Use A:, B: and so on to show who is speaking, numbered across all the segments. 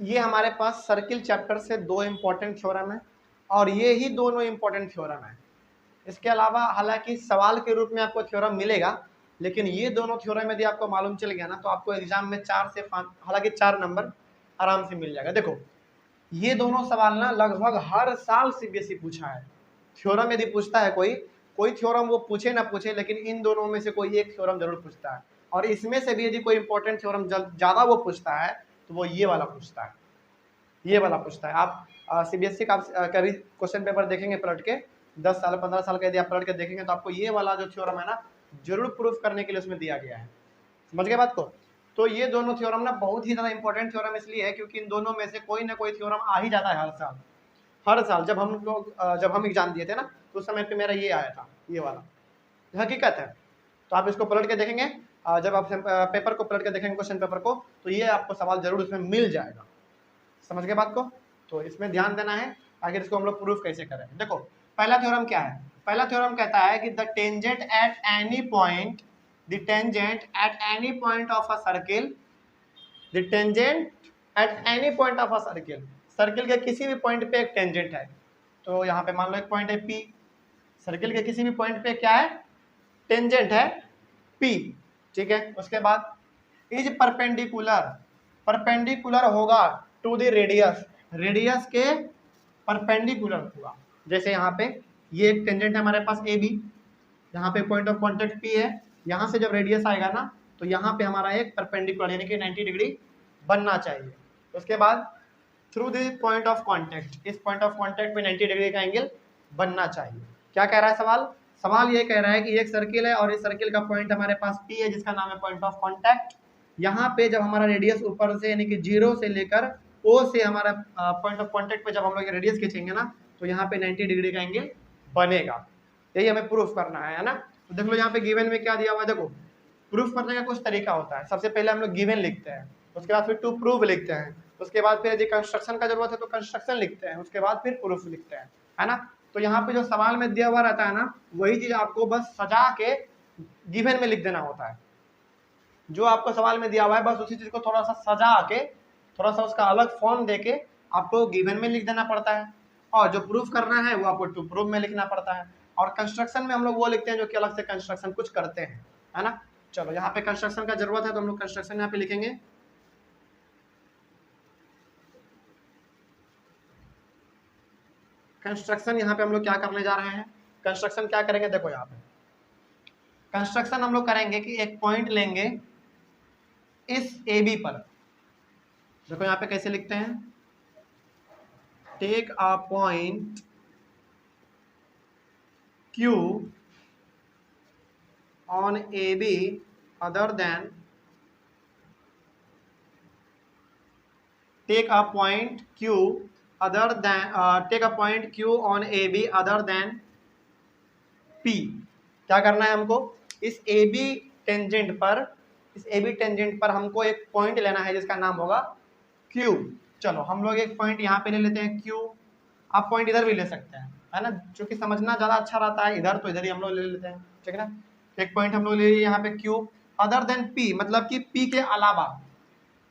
A: ये हमारे पास circle chapter से दो इंपॉर्टेंट थ्योरम है और ये ही दोनों इंपॉर्टेंट थ्योरम है। इसके अलावा हालांकि सवाल के रूप में आपको थ्योरम मिलेगा, लेकिन ये दोनों थ्योरम यदि आपको मालूम चल गया ना तो आपको एग्जाम में 4 से 5, हालांकि 4 नंबर आराम से मिल जाएगा। देखो ये दोनों सवाल ना लगभग हर साल सीबीएसई पूछा है। थ्योरम यदि पूछता है कोई थ्योरम वो पूछे ना पूछे, लेकिन इन दोनों में से कोई एक थ्योरम जरूर पूछता है। और इसमें से भी यदि कोई इंपॉर्टेंट थ्योरम ज्यादा वो पूछता है तो वो ये वाला पूछता है, ये वाला पूछता है। आप सीबीएसई का कभी क्वेश्चन पेपर देखेंगे पलट के, 10 साल 15 साल का यदि आप पलट के देखेंगे तो आपको ये वाला जो थ्योरम है ना जरूर प्रूफ करने के लिए उसमें दिया गया है। समझ गए बात को? तो ये दोनों थ्योरम ना बहुत ही ज्यादा इंपॉर्टेंट थ्योरम इसलिए है क्योंकि इन दोनों में से कोई ना कोई थ्योरम आ ही जाता है हर साल। हर साल जब हम एग्जाम दिए थे ना तो उस समय पे मेरा ये आया था, ये वाला हकीकत है। तो आप इसको पलट के देखेंगे, जब आप पेपर को पलट के देखेंगे क्वेश्चन पेपर को, तो ये आपको सवाल जरूर इसमें मिल जाएगा। समझ गए बात को? तो इसमें ध्यान देना है। आखिर इसको हम लोग प्रूफ कैसे करें। देखो पहला थ्योरम क्या है? पहला थ्योरम कहता है कि the tangent at any point, the tangent at any point of a circle, the tangent at any point of a circle, circle के किसी भी पॉइंट पे एक टेंजेंट है। तो यहाँ पे मान लो एक पॉइंट है पी, सर्किल के किसी भी पॉइंट पे क्या है? टेंजेंट है पी। ठीक है, उसके बाद इज परपेंडिकुलर, परपेंडिकुलर होगा टू द रेडियस, रेडियस के परपेंडिकुलर होगा। जैसे यहाँ पे ये एक टेंजेंट है हमारे पास ए बी, यहाँ पे पॉइंट ऑफ कॉन्टेक्ट पी है, यहाँ से जब रेडियस आएगा ना तो यहाँ पे हमारा एक परपेंडिकुलर यानी कि 90 डिग्री बनना चाहिए। उसके बाद through the point of contact, इस पॉइंट ऑफ कॉन्टेक्ट पे 90 डिग्री का एंगल बनना चाहिए। क्या कह रहा है सवाल? सवाल ये कह रहा है कि एक सर्किल है और इस सर्किल का पॉइंट हमारे पास पी है जिसका नाम है पॉइंट ऑफ कॉन्टैक्ट। यहाँ पे जब हमारा रेडियस ऊपर से यानी कि 0 से लेकर ओ से हमारा पॉइंट ऑफ कॉन्टैक्ट पे जब हम लोग रेडियस खींचेंगे ना तो यहाँ पे 90 डिग्री का एंगल बनेगा। यही हमें प्रूफ करना है ना। तो देख लो यहाँ पे गिवन में क्या दिया हुआ है। देखो प्रूफ करने का कुछ तरीका होता है। सबसे पहले हम लोग गिवन लिखते हैं, उसके बाद फिर टू प्रूव लिखते हैं, उसके बाद फिर यदि कंस्ट्रक्शन का जरूरत है तो कंस्ट्रक्शन लिखते हैं, उसके बाद फिर प्रूफ लिखते हैं, है ना। तो यहाँ पे जो सवाल में दिया हुआ रहता है ना वही चीज आपको बस सजा के गिवन में लिख देना होता है। जो आपको सवाल में दिया हुआ है बस उसी चीज को थोड़ा सा सजा के, थोड़ा सा उसका अलग फॉर्म देके आपको गिवन में लिख देना पड़ता है, और जो प्रूफ करना है वो आपको टू प्रूफ में लिखना पड़ता है। और कंस्ट्रक्शन में हम लोग वो लिखते हैं जो कि अलग से कंस्ट्रक्शन कुछ करते हैं, है ना। चलो यहाँ पे कंस्ट्रक्शन का जरूरत है तो हम लोग कंस्ट्रक्शन यहाँ पे लिखेंगे। कंस्ट्रक्शन यहाँ पे हम लोग क्या करने जा रहे हैं? कंस्ट्रक्शन क्या करेंगे? देखो यहाँ पे कंस्ट्रक्शन हम लोग करेंगे कि एक पॉइंट लेंगे इस ए बी पर। देखो यहाँ पे कैसे लिखते हैं, take a point Q on AB other than, take a point Q other than take a point Q on AB other than P। क्या करना है हमको? इस AB टेंजेंट पर, इस AB टेंजेंट पर हमको एक पॉइंट लेना है जिसका नाम होगा Q। चलो हम लोग एक पॉइंट यहाँ पे ले लेते हैं Q। आप पॉइंट इधर भी ले सकते हैं, है ना, क्योंकि समझना ज्यादा अच्छा रहता है इधर, तो इधर ही हम लोग ले लेते हैं, ठीक है ना। एक पॉइंट हम लोग ले लिए यहाँ पे Q अदर देन P, मतलब कि P के अलावा,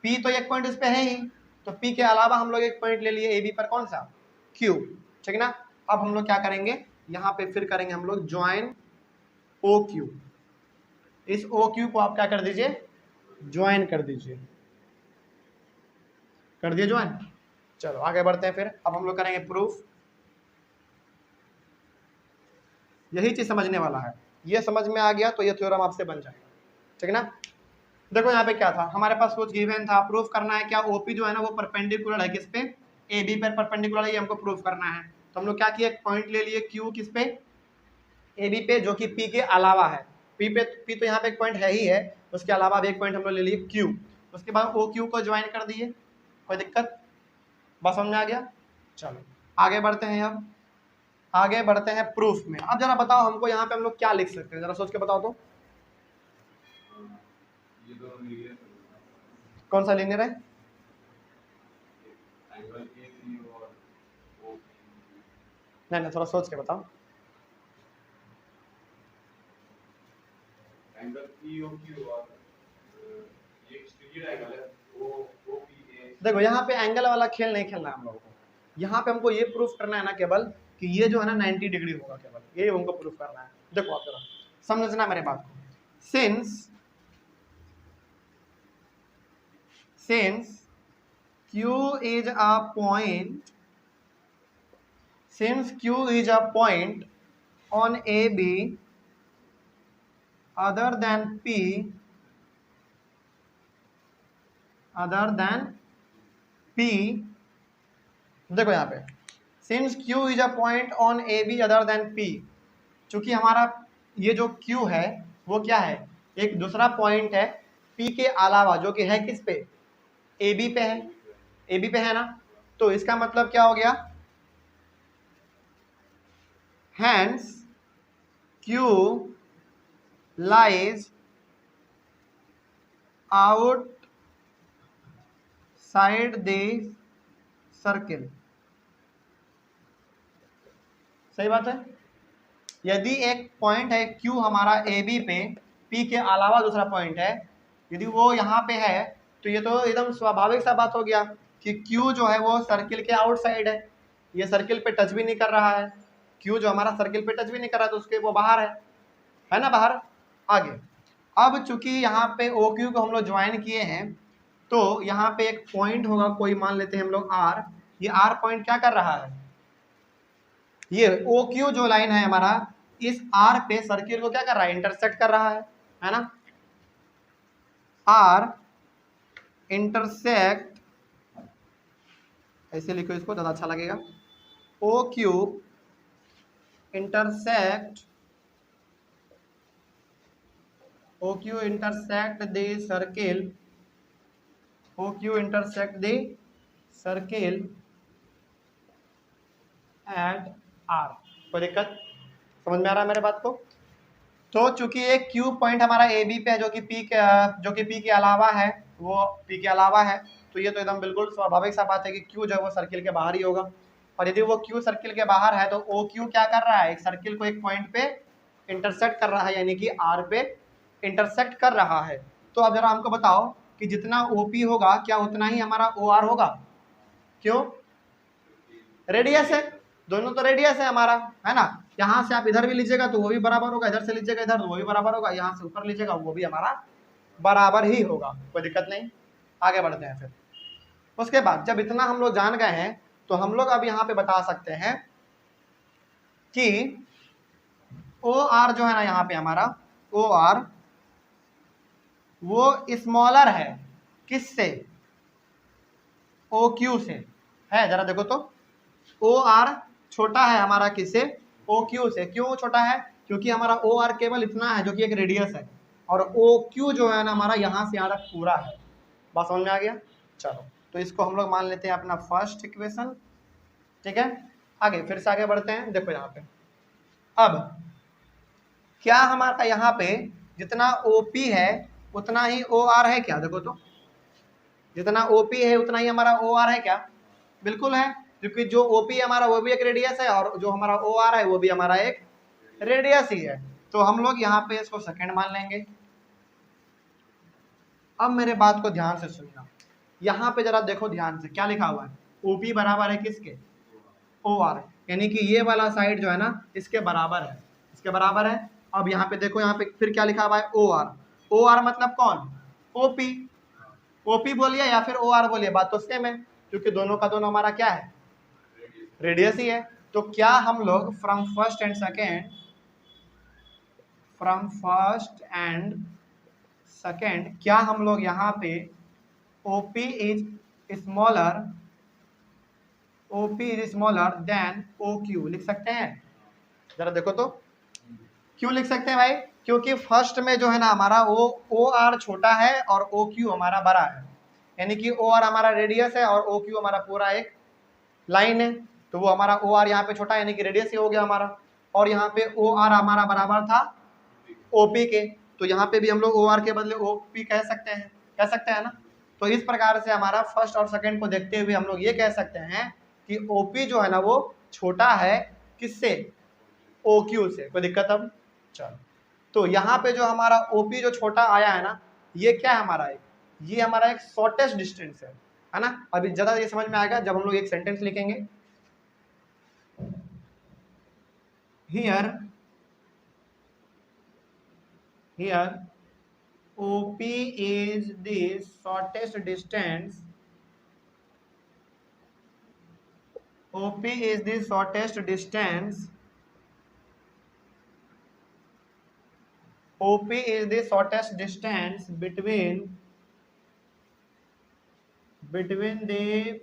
A: P तो एक पॉइंट इस पे है ही, तो P के अलावा हम लोग एक पॉइंट ले लिए AB पर, कौन सा? Q, ठीक है ना। अब हम लोग क्या करेंगे, यहाँ पे फिर करेंगे हम लोग ज्वाइन OQ। इस OQ को आप क्या कर दीजिए? ज्वाइन कर दीजिए। कर दिए ज्वाइन। चलो आगे बढ़ते हैं। फिर अब हम लोग करेंगे प्रूफ। यही चीज समझने वाला है, ये समझ में आ गया तो ये थ्योरम आपसे बन जाएगा, ठीक है ना। देखो यहाँ पे क्या था, हमारे पास कुछ गिवन था, प्रूफ करना है क्या ओपी जो है ना वो परपेंडिकुलर है किस पे? ए बी पर परपेंडिकुलर है, ये हमको प्रूफ करना है। तो हम लोग क्या किए, एक पॉइंट ले लिए क्यू किस पे? ए बी पे, जो कि पी के अलावा है। पी तो यहाँ पे एक पॉइंट है ही है, उसके अलावा भी एक पॉइंट हम लोग ले लिए क्यू। उसके बाद ओ क्यू को ज्वाइन कर दिए, कोई दिक्कत? बस समझ में आ गया। चलो आगे बढ़ते हैं। अब आगे बढ़ते हैं प्रूफ में। अब जरा बताओ हमको यहाँ पे हम लोग क्या लिख सकते हैं, जरा सोच के बताओ तो। कौन सा लीनियर है? नहीं नहीं, थोड़ा सोच के बताओ।
B: एंगल POQ और ये एक्सटीरियर एंगल है OPA।
A: देखो यहाँ पे एंगल वाला खेल नहीं खेलना है हम लोगों को, यहाँ पे हमको ये प्रूफ करना है ना केवल कि ये जो है ना 90 डिग्री होगा, केवल ये हमको प्रूफ करना है। देखो आप जरा समझना मेरे बात को, since Q is a point, since Q is a point on AB other than P, देखो यहाँ पे since Q is a point on AB other than P, चूंकि हमारा ये जो Q है वो क्या है, एक दूसरा पॉइंट है P के अलावा, जो कि है किस पे, AB पे है, AB पे है ना। तो इसका मतलब क्या हो गया, hence Q lies outside the circle. सही बात है। यदि एक पॉइंट है Q हमारा AB पे, P के अलावा दूसरा पॉइंट है, यदि वो यहाँ पे है, तो ये तो एकदम स्वाभाविक सा बात हो गया कि Q जो है वो सर्किल के आउटसाइड है, ये सर्किल पे टच भी नहीं कर रहा है, Q जो हमारा सर्किल पे टच भी नहीं कर रहा है, तो उसके वो बाहर है ना, बाहर। आगे अब चूंकि यहाँ पे OQ को हम लोग ज्वाइन किए हैं, तो यहाँ पे एक पॉइंट होगा कोई, मान लेते हैं हम लोग R, ये R पॉइंट क्या कर रहा है, ये OQ जो लाइन है हमारा, इस R पे सर्किल को क्या कर रहा है, इंटरसेक्ट कर रहा है ना। R इंटरसेक्ट, ऐसे लिखो इसको ज़्यादा अच्छा लगेगा, OQ intersect the circle, OQ intersect the circle eight R। कोई दिक्कत, समझ में आ रहा है मेरे बात को। तो चूंकि एक Q पॉइंट हमारा AB पे है, जो कि P के अलावा है, वो P के अलावा है, तो ये तो एकदम बिल्कुल स्वाभाविक सा बात है कि Q जो है वो सर्किल के बाहर ही होगा। और यदि वो Q सर्किल के बाहर है, तो OQ क्या कर रहा है, एक सर्किल को एक पॉइंट पे इंटरसेक्ट कर रहा है, यानी कि R पे इंटरसेक्ट कर रहा है। तो अब जरा हमको बताओ कि जितना OP होगा क्या उतना ही हमारा OR होगा, क्यों, रेडियस है, दोनों तो रेडियस है हमारा, है ना। यहाँ से आप इधर भी लीजिएगा तो वो भी बराबर होगा, इधर से लीजिएगा इधर तो वो भी बराबर होगा, यहाँ से ऊपर लीजिएगा वो भी हमारा बराबर ही होगा, कोई दिक्कत नहीं। आगे बढ़ते हैं फिर। उसके बाद जब इतना हम लोग जान गए हैं, तो हम लोग अब यहाँ पे बता सकते हैं कि OR जो है ना, यहाँ पे हमारा OR वो स्मॉलर है किससे, OQ से है। जरा देखो तो OR छोटा है हमारा किससे, OQ से। क्यों छोटा है, क्योंकि हमारा OR केवल इतना है जो कि एक रेडियस है, और OQ जो है ना हमारा यहाँ से यहाँ तक पूरा है। बात समझ में आ गया। चलो तो इसको हम लोग मान लेते हैं अपना फर्स्ट इक्वेशन, ठीक है। आगे फिर से आगे बढ़ते हैं। देखो यहाँ पे अब क्या हमारा यहाँ पे जितना OP है उतना ही OR है क्या, देखो तो जितना OP है उतना ही हमारा OR है क्या, बिल्कुल है, क्योंकि जो OP हमारा वो भी एक रेडियस है, और जो हमारा OR है वो भी हमारा एक रेडियस ही है। तो हम लोग यहाँ पे इसको सेकंड मान लेंगे। अब मेरे बात को ध्यान से सुनना, यहाँ पे जरा देखो ध्यान से क्या लिखा हुआ है, OP बराबर है किसके, OR, यानी कि ये वाला साइड जो है ना इसके बराबर है, इसके बराबर है। अब यहाँ पे देखो, यहाँ पे फिर क्या लिखा हुआ है, OR। OR मतलब कौन, OP बोलिए या फिर OR बोलिए, बात तो सेम है, क्योंकि दोनों का दोनों हमारा क्या है, रेडियस ही है। तो क्या हम लोग फ्रॉम फर्स्ट एंड सेकेंड क्या हम लोग यहाँ पे OP is smaller than OQ लिख सकते हैं, जरा देखो तो। क्यों लिख सकते हैं भाई, क्योंकि फर्स्ट में जो है ना हमारा वो OR छोटा है और OQ हमारा बड़ा है, यानी कि OR हमारा रेडियस है और OQ हमारा पूरा एक लाइन है, तो वो हमारा OR यहाँ पे छोटा यानी कि रेडियस ही हो गया हमारा, और यहाँ पे OR हमारा बराबर था OP के, तो यहाँ पे भी हम लोग OR के बदले OP कह सकते हैं ना। तो इस प्रकार से हमारा फर्स्ट और सेकंड को देखते हुए हम लोग ये कह सकते हैं कि OP जो है ना वो छोटा है किससे, OQ से। कोई दिक्कत अब, चलो तो यहाँ पे जो हमारा OP जो छोटा आया है ना, ये क्या है हमारा, ये हमारा एक शॉर्टेस्ट डिस्टेंस है, है ना। अभी ज़्यादा ये समझ में आएगा जब हम लोग एक सेंटेंस लिखेंगे। Here OP is the shortest distance. OP is the shortest distance. OP is the shortest distance between the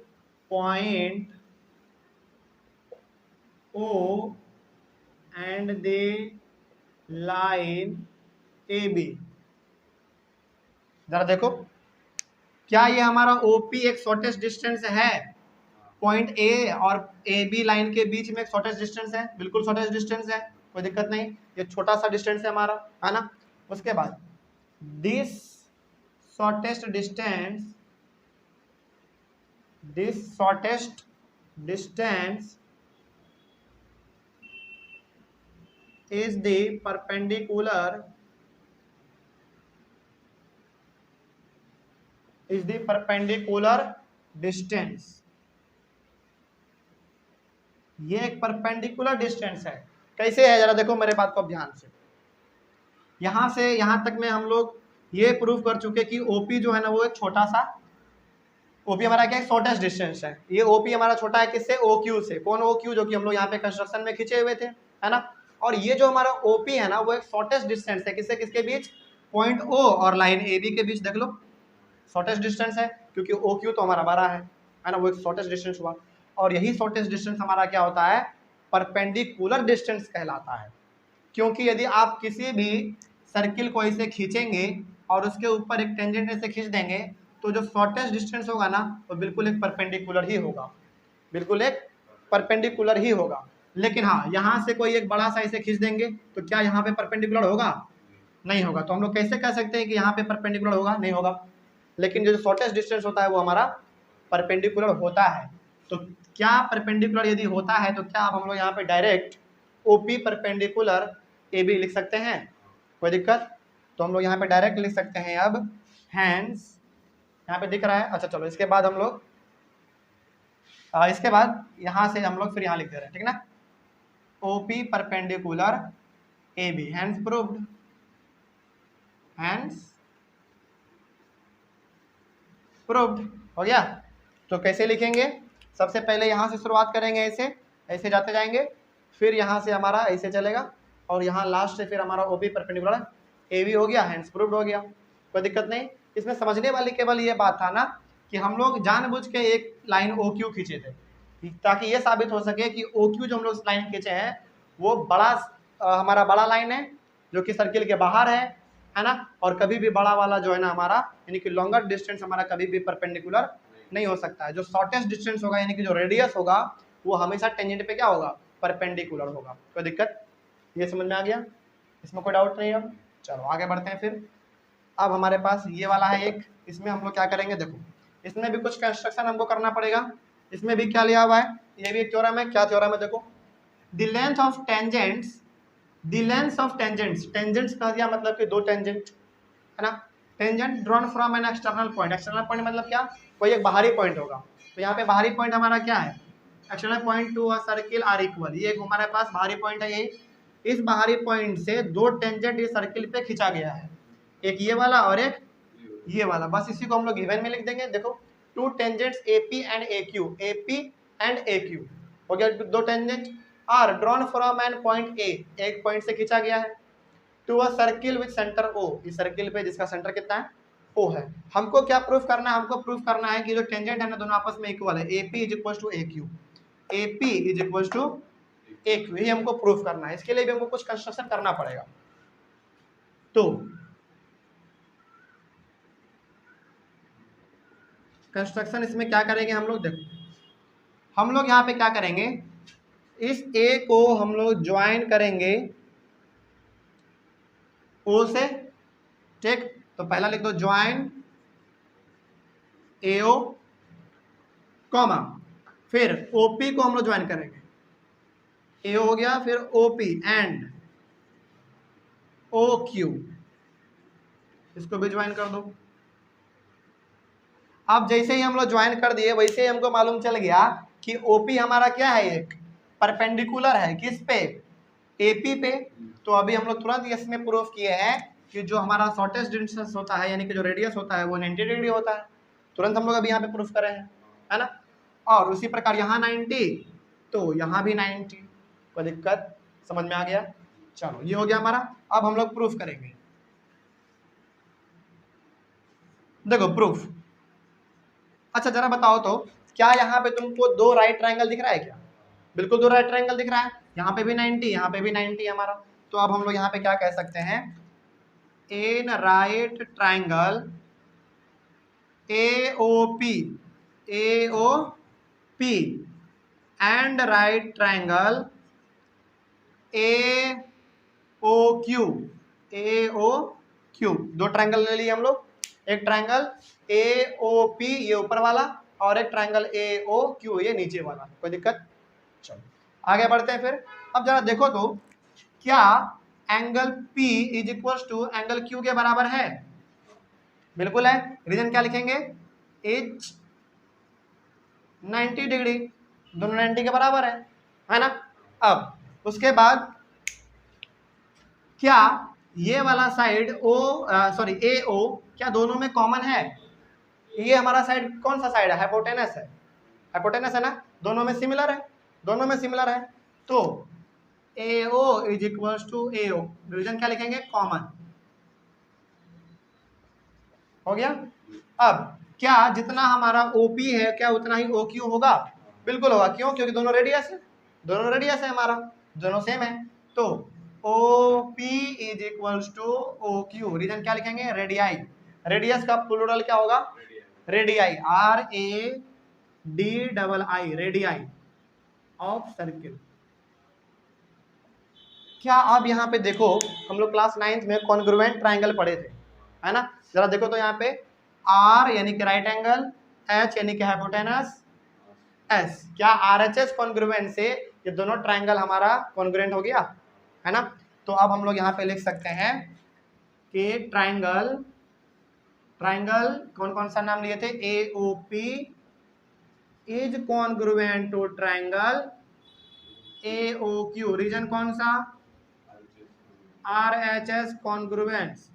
A: point O and the line AB। जरा देखो, क्या ये हमारा OP एक शॉर्टेस्ट डिस्टेंस है? पॉइंट ए और ए बी लाइन के बीच में एक शॉर्टेस्ट डिस्टेंस है, बिल्कुल शॉर्टेस्ट डिस्टेंस है, कोई दिक्कत नहीं, ये छोटा सा डिस्टेंस है हमारा, है ना। उसके बाद this shortest distance is the perpendicular distance। ये एक परपेंडिकुलर डिस्टेंस है। कैसे है जरा देखो मेरे बात को ध्यान से। यहां से यहां तक में हम लोग ये प्रूव कर चुके कि ओपी जो है ना वो एक छोटा सा, ओपी हमारा क्या शॉर्टेस्ट डिस्टेंस है। ये ओपी हमारा छोटा है किससे? ओक्यू से। कौन ओक्यू? जो कि हम लोग यहाँ पे कंस्ट्रक्शन में खींचे हुए थे, है ना। और ये जो हमारा ओपी है ना वो एक शॉर्टेस्ट डिस्टेंस है किससे किसके बीच? पॉइंट ओ और लाइन ए बी के बीच। देख लो शॉर्टेस्ट डिस्टेंस है क्योंकि ओ क्यू तो हमारा बड़ा है ना, वो एक शॉर्टेस्ट डिस्टेंस हुआ। और यही शॉर्टेस्ट डिस्टेंस हमारा क्या होता है? परपेंडिकुलर डिस्टेंस कहलाता है। क्योंकि यदि आप किसी भी सर्किल को ऐसे खींचेंगे और उसके ऊपर एक टेंजेंट ऐसे खींच देंगे तो जो शॉर्टेस्ट डिस्टेंस होगा ना वो बिल्कुल एक परपेंडिकुलर ही होगा, बिल्कुल एक परपेंडिकुलर ही होगा। लेकिन हाँ, यहाँ से कोई एक बड़ा सा इसे खींच देंगे तो क्या यहाँ पे परपेंडिकुलर होगा? नहीं होगा। तो हम लोग कैसे कह सकते हैं कि यहाँ पे परपेंडिकुलर होगा? नहीं होगा। लेकिन जो शॉर्टेस्ट डिस्टेंस होता है वो हमारा परपेंडिकुलर होता है। तो क्या परपेंडिकुलर यदि होता है तो क्या अब हम लोग यहाँ पे direct OP perpendicular A B लिख सकते हैं? कोई दिक्कत? तो हम लोग यहाँ पे डायरेक्ट लिख सकते हैं। अब हैंस यहाँ पे दिख रहा है। अच्छा चलो, इसके बाद हम लोग इसके बाद यहाँ से हम लोग फिर यहाँ लिख दे रहे हैं, ठीक ना। OP perpendicular A B, hence proved, hence proved हो गया। तो कैसे लिखेंगे? सबसे पहले यहाँ से शुरुआत करेंगे, ऐसे ऐसे जाते जाएंगे, फिर यहाँ से हमारा ऐसे चलेगा और यहाँ लास्ट से फिर हमारा ओपी परपेंडिकुलर ए बी हो गया, हैंस प्रूव्ड हो गया। कोई दिक्कत नहीं। इसमें समझने वाली केवल ये बात था ना कि हम लोग जानबूझ के एक लाइन ओ क्यू खींचे थे ताकि ये साबित हो सके कि ओ क्यू जो हम लोग लाइन खींचे हैं वो बड़ा हमारा बड़ा लाइन है जो कि सर्किल के बाहर है ना। और कभी भी बड़ा वाला जो है ना हमारा यानी कि लॉन्गर डिस्टेंस हमारा कभी भी परपेंडिकुलर नहीं हो सकता है। जो शॉर्टेस्ट डिस्टेंस होगा यानी कि जो रेडियस होगा वो हमेशा टेंजेंट पे क्या होगा? परपेंडिकुलर होगा। कोई दिक्कत? ये समझ में आ गया? इसमें कोई डाउट नहीं? अब चलो आगे बढ़ते हैं। फिर अब हमारे पास ये वाला है एक, इसमें हम लोग क्या करेंगे देखो, इसमें भी कुछ कंस्ट्रक्शन हमको करना पड़ेगा। इसमें भी क्या लिया हुआ है? ये भी एक थ्योरम है। क्या थ्योरम है? देखो, the length of tangents, tangents का दिया मतलब कि दो टेंजेंट है ना। Tangent drawn from an external point, external point मतलब क्या? कोई एक बाहरी पॉइंट होगा। तो यहाँ पे बाहरी पॉइंट हमारा क्या है? External point to a circle are equal, ये हमारे पास बाहरी पॉइंट है। यही इस बाहरी पॉइंट से दो टेंजेंट इस सर्किल पे खींचा गया है, एक ये वाला और एक ये वाला। बस इसी को हम लोग गिवन में लिख देंगे। देखो, two tangents AP and AQ, AP and AQ हो गया। दो tangent are drawn from an point A, एक पॉइंट से खींचा गया है, to a circle with centre O, इस सर्किल पे जिसका सेंटर कितना है? ओ है। हमको क्या प्रूफ करना है? हमको प्रूफ करना है कि जो टेंजेंट है ना दोनों आपस में इक्वल है। AP is equal to AQ, AP is equal to AQ, ये हमको प्रूफ करना है। इसके लिए भी हमको कुछ कंस्ट्रक्शन करना पड़ेगा। तो कंस्ट्रक्शन इसमें क्या करेंगे हम लोग? देखो, हम लोग यहाँ पे क्या करेंगे, इस ए को हम लोग ज्वाइन करेंगे ओ से, ठीक। तो पहला लिख दो ज्वाइन एओ कॉमा, फिर ओपी को हम लोग ज्वाइन करेंगे, एओ हो गया, फिर ओपी एंड ओ क्यू, इसको भी ज्वाइन कर दो। अब जैसे ही हम लोग ज्वाइन कर दिए वैसे ही हमको मालूम चल गया कि ओपी हमारा क्या है, एक परपेंडिकुलर है किस पे, एपी पे। तो अभी हम लोग तुरंत इसमें प्रूफ किए हैं कि जो हमारा शॉर्टेस्ट डिस्टेंस होता है यानी कि जो रेडियस होता है वो 90 डिग्री होता है। तुरंत हम लोग अभी यहाँ पे प्रूफ करे हैं, है ना। और उसी प्रकार यहाँ 90 तो यहाँ भी 90, कोई दिक्कत, समझ में आ गया। चलो ये हो गया हमारा। अब हम लोग प्रूफ करेंगे। देखो प्रूफ, अच्छा जरा बताओ तो क्या यहाँ पे तुमको दो राइट ट्रायंगल दिख रहा है क्या? बिल्कुल दो राइट ट्रायंगल दिख रहा है, यहाँ पे भी 90 यहाँ पे भी 90 हमारा। तो अब हम लोग यहाँ पे क्या कह सकते हैं, in right triangle AOP and right triangle AOQ दो ट्रायंगल ले लिए हम लोग, एक ट्रायंगल AOP ये ऊपर वाला और एक ट्रायंगल AOQ ये नीचे वाला, कोई दिक्कत। चलो आगे बढ़ते हैं फिर। अब जरा देखो तो क्या angle P is equal to angle Q के बराबर है? बिल्कुल है। रीजन क्या लिखेंगे, एच 90 डिग्री, दोनों 90 के बराबर है ना। अब उसके बाद क्या ये वाला साइड AO क्या दोनों में कॉमन है? ये हमारा साइड कौन सा साइड है, हाइपोटेनस है, हाइपोटेनस है ना, दोनों में सिमिलर है, दोनों में सिमिलर है। तो AO is equal to AO, reason क्या लिखेंगे, कॉमन, हो गया। अब क्या जितना हमारा OP है क्या उतना ही OQ होगा? बिल्कुल होगा, क्यों, क्योंकि दोनों रेडियस है, दोनों रेडियस है हमारा, दोनों सेम है। तो OP is equal to OQ, reason क्या लिखेंगे, रेडियाई, रेडियस का प्लूरल क्या होगा, radii, RADII, radii of circle. क्या अब यहाँ पे देखो, हम लोग क्लास 9th में कॉन्ग्रुएंट ट्रायंगल पढ़े थे, है ना। जरा देखो तो यहाँ पे R यानी कि राइट एंगल, H यानी कि हाइपोटेनस, S क्या RHS कॉन्ग्रुएंट से ये दोनों ट्रायंगल हमारा कॉन्ग्रुएंट हो गया, है ना। तो अब हम लोग यहाँ पे लिख सकते हैं कि ट्रायंगल कौन कौन सा नाम लिए थे, AOP is congruent to triangle AOQ, reason कौन सा, RHS कॉन्ग्रुएंस,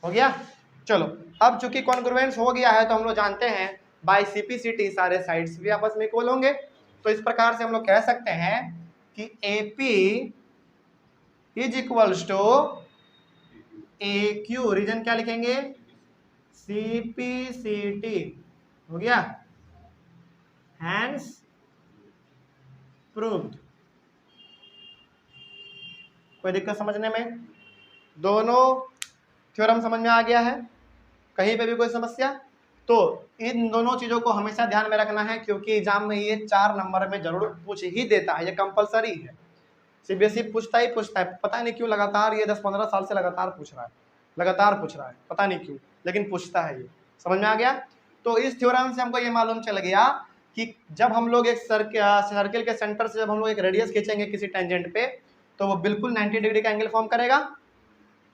A: हो गया। चलो अब चूंकि कॉन्ग्रुएंस हो गया है तो हम लोग जानते हैं बाय CPCT सारे साइड्स भी आपस में इक्वल होंगे। तो इस प्रकार से हम लोग कह सकते हैं कि AP is equals to AQ, reason क्या लिखेंगे, CPCT, हो गया, हैंस प्रूव्ड। कोई दिक्कत समझने में, दोनों थ्योरम समझ में आ गया है, कहीं पे भी कोई समस्या? तो इन दोनों चीजों को हमेशा ध्यान में रखना है क्योंकि एग्जाम में ये 4 नंबर में जरूर पूछ ही देता है, ये कंपलसरी है, CBSE पूछता ही पूछता है, पता नहीं क्यों लगातार ये 10-15 साल से लगातार पूछ रहा है, पता नहीं क्यों, लेकिन पूछता है ये, समझ में आ गया। तो इस थ्योरम से हमको ये मालूम चल गया कि जब हम लोग एक सर्किल के सेंटर से जब हम लोग एक रेडियस खींचेंगे किसी टेंजेंट पे तो वो बिल्कुल 90 डिग्री का एंगल फॉर्म करेगा,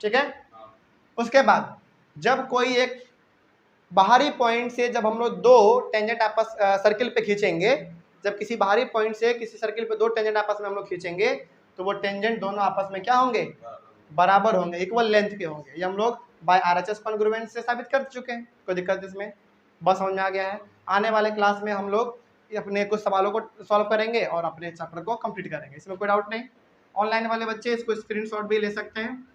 A: ठीक है। उसके बाद जब कोई एक बाहरी पॉइंट से जब हम लोग दो टेंजेंट आपस सर्किल पे खींचेंगे, जब किसी बाहरी पॉइंट से किसी सर्किल पे दो टेंजेंट आपस में हम लोग खींचेंगे तो वो टेंजेंट दोनों आपस में क्या होंगे, बराबर होंगे, इक्वल लेंथ के होंगे। ये हम लोग बाय RHS कॉन्ग्रुएंट से साबित कर चुके हैं, कोई दिक्कत इसमें, बस समझ में आ गया है। आने वाले क्लास में हम लोग अपने कुछ सवालों को सॉल्व करेंगे और अपने चैप्टर को कंप्लीट करेंगे, इसमें कोई डाउट नहीं। ऑनलाइन वाले बच्चे इसको स्क्रीनशॉट भी ले सकते हैं,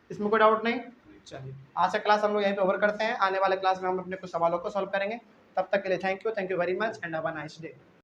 A: इसमें कोई डाउट नहीं। चलिए आज का क्लास हम लोग यहीं पे ओवर करते हैं, आने वाले क्लास में हम अपने कुछ सवालों को सॉल्व करेंगे। तब तक के लिए thank you very much and have a nice day.